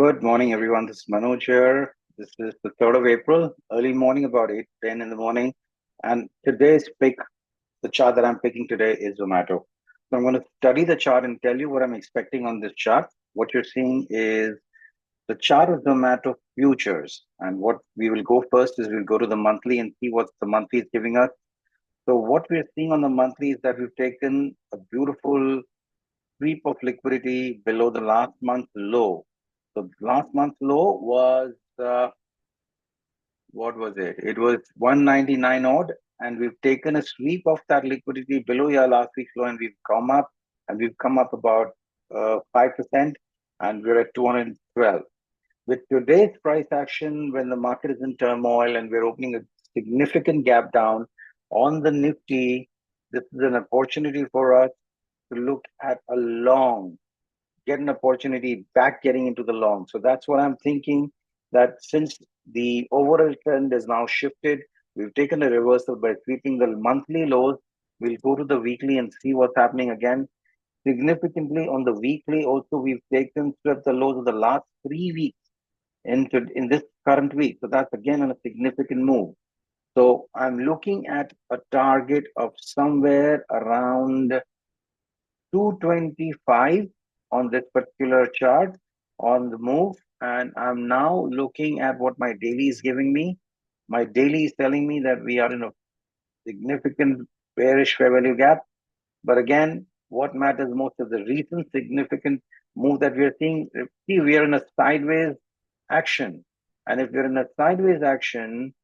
Good morning, everyone. This is Manoj here. This is the 3rd of April, early morning, about 8:10 in the morning. And today's pick, the chart that I'm picking today is Zomato. So I'm going to study the chart and tell you what I'm expecting on this chart. What you're seeing is the chart of Zomato Futures. And what we will go first is we'll go to the monthly and see what the monthly is giving us. So what we're seeing on the monthly is that we've taken a beautiful sweep of liquidity below the last month's low. So last month's low was what was it? It was 199 odd, and we've taken a sweep of that liquidity below your last week's low, and we've come up about 5%, and we're at 212. With today's price action, when the market is in turmoil and we're opening a significant gap down on the Nifty, this is an opportunity for us to look at a long, get an opportunity back getting into the long. So that's what I'm thinking, that since the overall trend is now shifted, we've taken a reversal by sweeping the monthly lows. We'll go to the weekly and see what's happening again. Significantly on the weekly, also we've taken swept the lows of the last 3 weeks in this current week. So that's again a significant move. So I'm looking at a target of somewhere around 225 on this particular chart on the move. And I'm now looking at what my daily is giving me. My daily is telling me that we are in a significant bearish fair value gap. But again, what matters most is the recent significant move that we are seeing. See, we are in a sideways action. And if we're in a sideways action,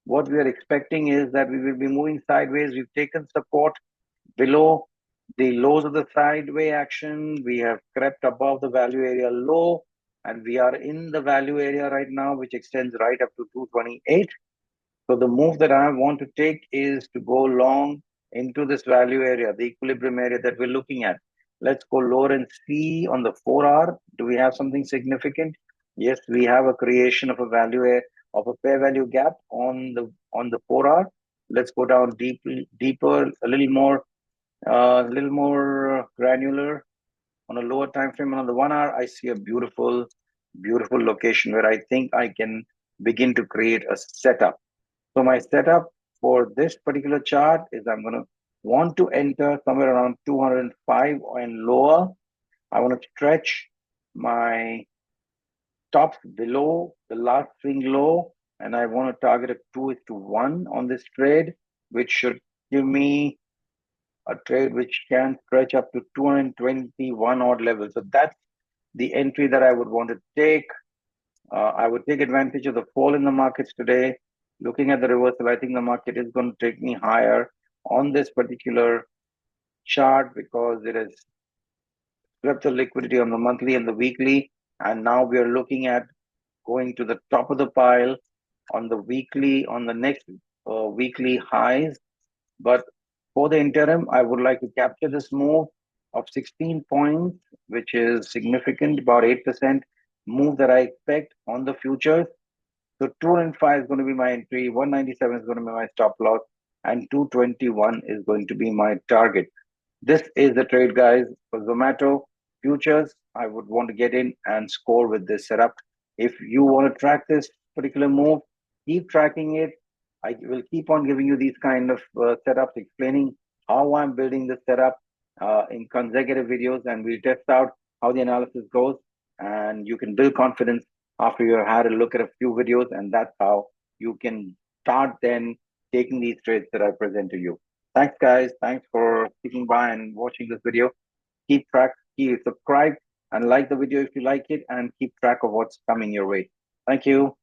what we are expecting is that we will be moving sideways. We've taken support below the lows of the sideway action. We have crept above the value area low, and we are in the value area right now, which extends right up to 228. So the move that I want to take is to go long into this value area, the equilibrium area that we're looking at. Let's go lower and see on the 4-hour. Do we have something significant? Yes, we have a creation of a value of a fair value gap on the 4-hour. Let's go down deeper, a little more granular on a lower time frame. And on the 1 hour, I see a beautiful, beautiful location where I think I can begin to create a setup. So my setup for this particular chart is I'm going to want to enter somewhere around 205 and lower. I want to stretch my tops below the last swing low, and I want to target a 2:1 on this trade, which should give me a trade which can stretch up to 221 odd levels. So that's the entry that I would want to take. I would take advantage of the fall in the markets today. Looking at the reversal, I think the market is going to take me higher on this particular chart because it has swept the liquidity on the monthly and the weekly. And now we are looking at going to the top of the pile on the weekly, on the next weekly highs. But for the interim, I would like to capture this move of 16 points, which is significant, about 8% move that I expect on the futures. So 205 is going to be my entry, 197 is going to be my stop loss, and 221 is going to be my target. This is the trade, guys, for Zomato futures. I would want to get in and score with this setup. If you want to track this particular move, keep tracking it. I will keep on giving you these kind of setups, explaining how I'm building the setup in consecutive videos, and we'll test out how the analysis goes. And you can build confidence after you have had a look at a few videos, and that's how you can start then taking these trades that I present to you. Thanks, guys. Thanks for sticking by and watching this video. Keep subscribe and like the video if you like it, and keep track of what's coming your way. Thank you.